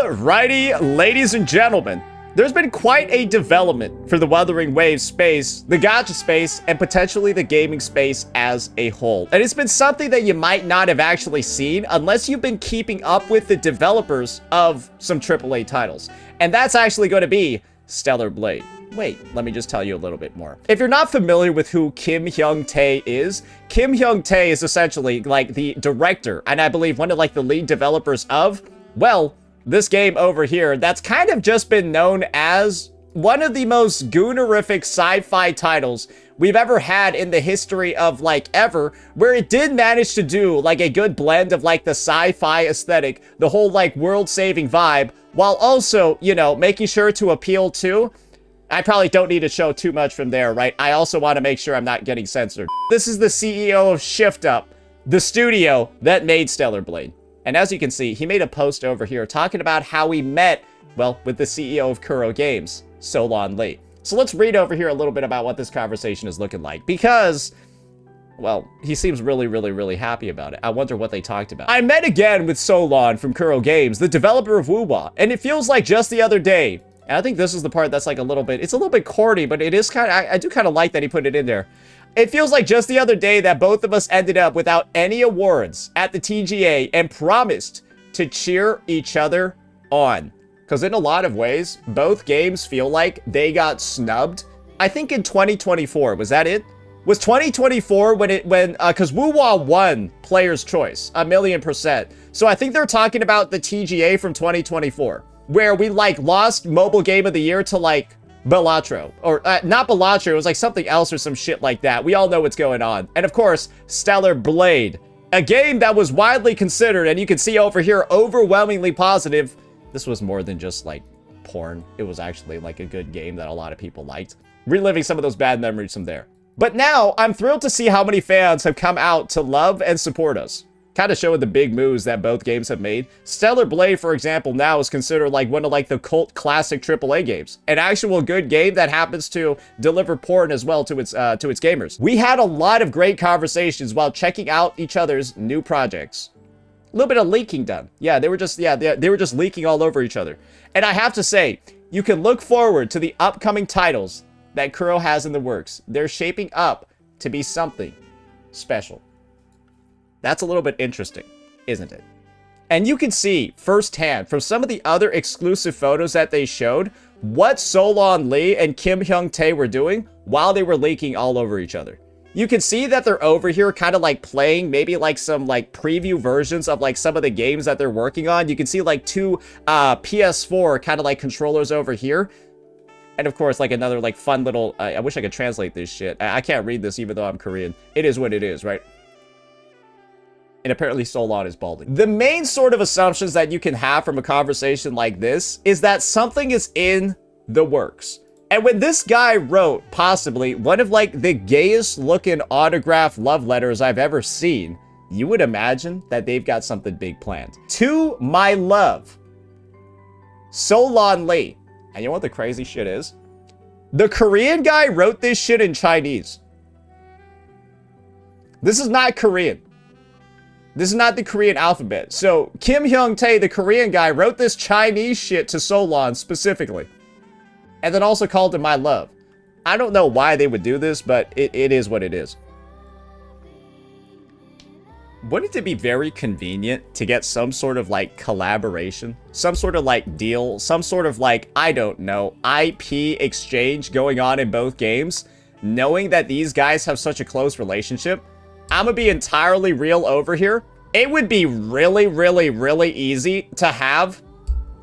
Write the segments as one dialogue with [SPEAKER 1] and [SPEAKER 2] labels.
[SPEAKER 1] Alrighty, ladies and gentlemen, there's been quite a development for the Wuthering Waves space, the gacha space, and potentially the gaming space as a whole. And it's been something that you might not have actually seen unless you've been keeping up with the developers of some AAA titles. And that's actually going to be Stellar Blade. Wait, let me just tell you a little bit more. If you're not familiar with who Kim Hyung-tae is, Kim Hyung-tae is essentially like the director, and I believe one of like the lead developers of, well, this game over here that's kind of just been known as one of the most goonerific sci-fi titles we've ever had in the history of like ever, where it did manage to do like a good blend of like the sci-fi aesthetic, the whole like world-saving vibe, while also, you know, making sure to appeal to, I probably don't need to show too much from there, right? I also want to make sure I'm not getting censored. This is the CEO of ShiftUp, the studio that made Stellar Blade. And as you can see, he made a post over here talking about how he met, well, with the CEO of Kuro Games, Solon Lee. So let's read over here a little bit about what this conversation is looking like, because, well, he seems really happy about it. I wonder what they talked about. I met again with Solon from Kuro Games, the developer of WuWa, and it feels like just the other day. And I think this is the part that's like a little bit, it's a little bit corny, but it is kind of, I do kind of like that he put it in there. It feels like just the other day that both of us ended up without any awards at the TGA and promised to cheer each other on. Because in a lot of ways, both games feel like they got snubbed. I think in 2024, was that it? Was 2024 because WuWa won Player's Choice, 1,000,000%. So I think they're talking about the TGA from 2024, where we like lost Mobile Game of the Year to like Balatro, or not Balatro, it was like something else or some shit like that. We all know what's going on. And of course, Stellar Blade, a game that was widely considered, and you can see over here, overwhelmingly positive. This was more than just like porn. It was actually like a good game that a lot of people liked. Reliving some of those bad memories from there. But now, I'm thrilled to see how many fans have come out to love and support us. Kind of showing the big moves that both games have made. Stellar Blade, for example, now is considered like one of like the cult classic AAA games. An actual good game that happens to deliver porn as well to its gamers. We had a lot of great conversations while checking out each other's new projects. A little bit of leaking done. Yeah, they were just leaking all over each other. And I have to say, you can look forward to the upcoming titles that Kuro has in the works. They're shaping up to be something special. That's a little bit interesting, isn't it? And you can see firsthand from some of the other exclusive photos that they showed what Solon Lee and Kim Hyung-tae were doing while they were leaking all over each other. You can see that they're over here kind of like playing maybe like some like preview versions of like some of the games that they're working on. You can see like two PS4 kind of like controllers over here. And of course, like another like fun little, I wish I could translate this shit. I can't read this even though I'm Korean. It is what it is, right? And apparently Solon is balding. The main sort of assumptions that you can have from a conversation like this is that something is in the works. And when this guy wrote possibly one of like the gayest looking autograph love letters I've ever seen, you would imagine that they've got something big planned. To my love, Solon Lee. And you know what the crazy shit is? The Korean guy wrote this shit in Chinese. This is not Korean. This is not the Korean alphabet. So Kim Hyung-tae, the Korean guy, wrote this Chinese shit to Solon specifically. And then also called him my love. I don't know why they would do this, but it is what it is. Wouldn't it be very convenient to get some sort of like collaboration? Some sort of like deal? Some sort of like, I don't know, IP exchange going on in both games? Knowing that these guys have such a close relationship? I'm gonna be entirely real over here. It would be really easy to have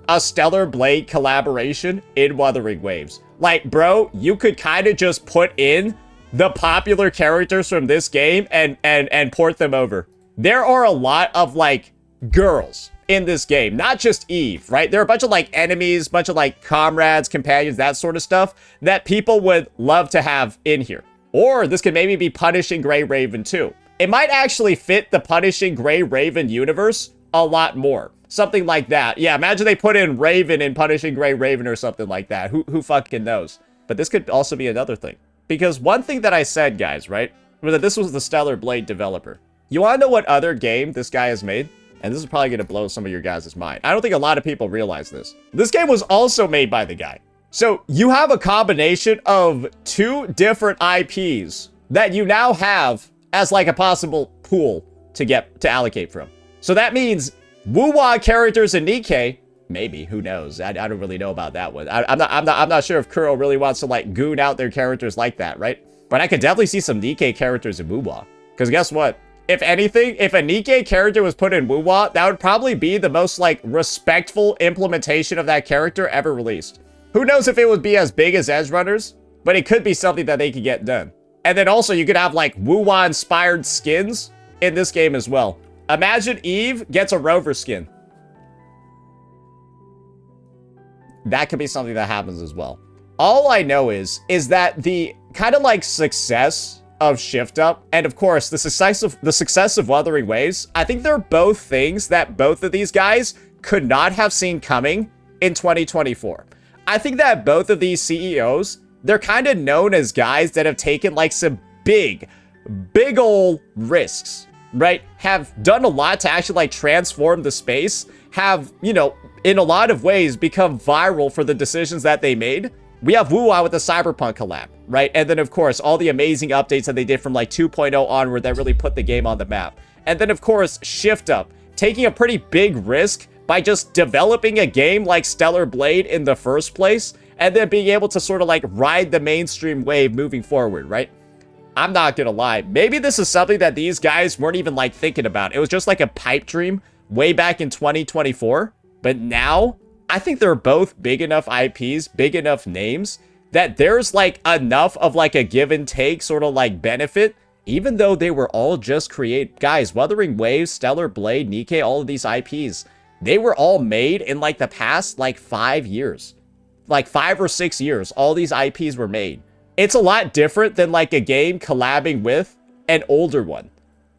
[SPEAKER 1] a Stellar Blade collaboration in Wuthering Waves. Like, bro, you could kind of just put in the popular characters from this game and port them over. There are a lot of, like, girls in this game. Not just Eve, right? There are a bunch of, like, enemies, bunch of, like, comrades, companions, that sort of stuff that people would love to have in here. Or this could maybe be Punishing Gray Raven too. It might actually fit the Punishing Gray Raven universe a lot more. Something like that. Yeah, imagine they put in Raven in Punishing Gray Raven or something like that. Who fucking knows? But this could also be another thing. Because one thing that I said, guys, right? Was that this was the Stellar Blade developer. You want to know what other game this guy has made? And this is probably going to blow some of your guys' mind. I don't think a lot of people realize this. This game was also made by the guy. So you have a combination of 2 different IPs that you now have as like a possible pool to allocate from. So that means WuWa characters in Nikke, maybe, who knows? I don't really know about that one. I'm not sure if Kuro really wants to like goon out their characters like that, right? But I could definitely see some Nikke characters in WuWa. Because guess what? If anything, if a Nikke character was put in WuWa, that would probably be the most like respectful implementation of that character ever released. Who knows if it would be as big as Edge Runners, but it could be something that they could get done. And then also you could have like WuWa inspired skins in this game as well. Imagine Eve gets a Rover skin. That could be something that happens as well. All I know is that the kind of like success of ShiftUp, and of course the success of Wuthering Waves, I think they're both things that both of these guys could not have seen coming in 2024. I think that both of these CEOs, they're kind of known as guys that have taken like some big ol' risks, right? Have done a lot to actually like transform the space, have, you know, in a lot of ways become viral for the decisions that they made. We have WuWa with the Cyberpunk collab, right? And then, of course, all the amazing updates that they did from like 2.0 onward that really put the game on the map. And then, of course, ShiftUp, taking a pretty big risk by just developing a game like Stellar Blade in the first place, and then being able to sort of like ride the mainstream wave moving forward, right? I'm not gonna lie. Maybe this is something that these guys weren't even like thinking about. It was just like a pipe dream way back in 2024. But now, I think they're both big enough IPs, big enough names, that there's like enough of like a give and take sort of like benefit, even though they were all just guys, Wuthering Waves, Stellar Blade, Nikke, all of these IPs, they were all made in like the past like 5 years. Like 5 or 6 years, all these IPs were made. It's a lot different than like a game collabing with an older one.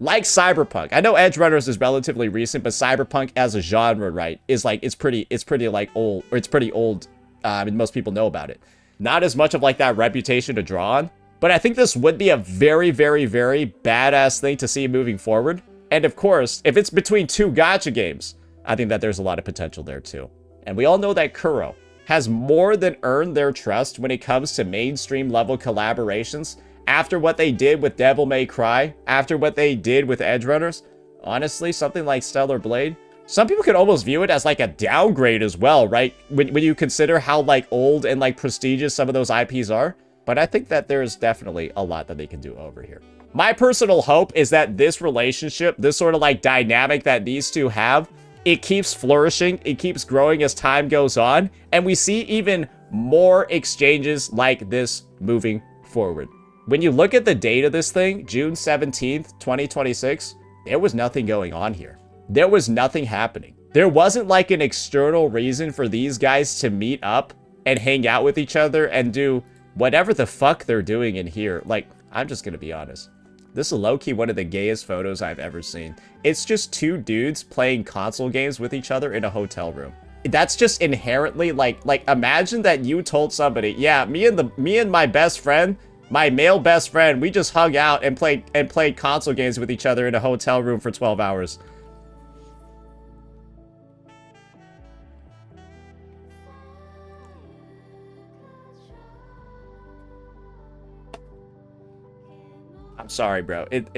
[SPEAKER 1] Like Cyberpunk. I know Edge Runners is relatively recent, but Cyberpunk as a genre, right, is like, it's pretty like old, or it's pretty old. And most people know about it. Not as much of like that reputation to draw on, but I think this would be a very, very, very badass thing to see moving forward. And of course, if it's between 2 gacha games, I think that there's a lot of potential there too. And we all know that Kuro has more than earned their trust when it comes to mainstream level collaborations. After what they did with Devil May Cry, after what they did with Edge Runners, honestly, something like Stellar Blade, some people could almost view it as like a downgrade as well, right? When you consider how like old and like prestigious some of those IPs are. But I think that there's definitely a lot that they can do over here. My personal hope is that this relationship, this sort of like dynamic that these two have, it keeps flourishing, it keeps growing as time goes on, and we see even more exchanges like this moving forward. When you look at the date of this thing, June 17th, 2026, there was nothing going on here. There was nothing happening. There wasn't like an external reason for these guys to meet up and hang out with each other and do whatever the fuck they're doing in here. Like, I'm just gonna be honest. This is low-key one of the gayest photos I've ever seen. It's just 2 dudes playing console games with each other in a hotel room. That's just inherently like imagine that you told somebody, yeah, me and my best friend, my male best friend, we just hung out and played console games with each other in a hotel room for 12 hours. I'm sorry, bro. That's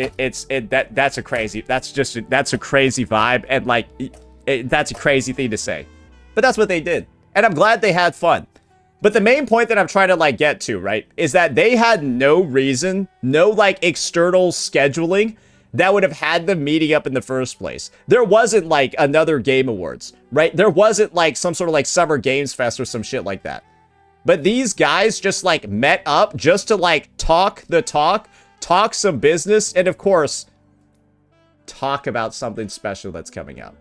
[SPEAKER 1] a crazy vibe, and like that's a crazy thing to say. But that's what they did. And I'm glad they had fun. But the main point that I'm trying to like get to, right, is that they had no reason, no like external scheduling that would have had them meeting up in the first place. There wasn't like another Game Awards, right? There wasn't like some sort of like Summer Games Fest or some shit like that. But these guys just like met up just to like talk the talk, talk some business, and of course, talk about something special that's coming out.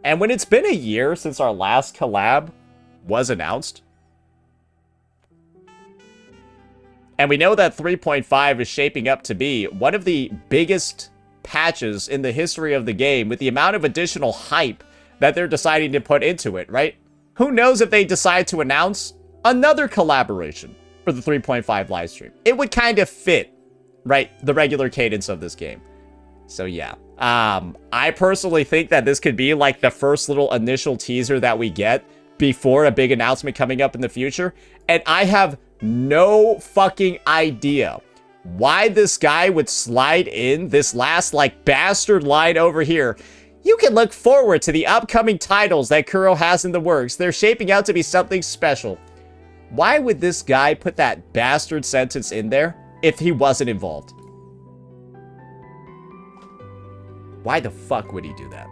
[SPEAKER 1] And when it's been a year since our last collab was announced, and we know that 3.5 is shaping up to be one of the biggest patches in the history of the game with the amount of additional hype that they're deciding to put into it, right? Who knows if they decide to announce another collaboration for the 3.5 livestream. It would kind of fit, right, the regular cadence of this game. So yeah, I personally think that this could be like the first little initial teaser that we get before a big announcement coming up in the future. And I have no fucking idea why this guy would slide in this last like bastard line over here. You can look forward to the upcoming titles that Kuro has in the works. They're shaping out to be something special. Why would this guy put that bastard sentence in there if he wasn't involved? Why the fuck would he do that?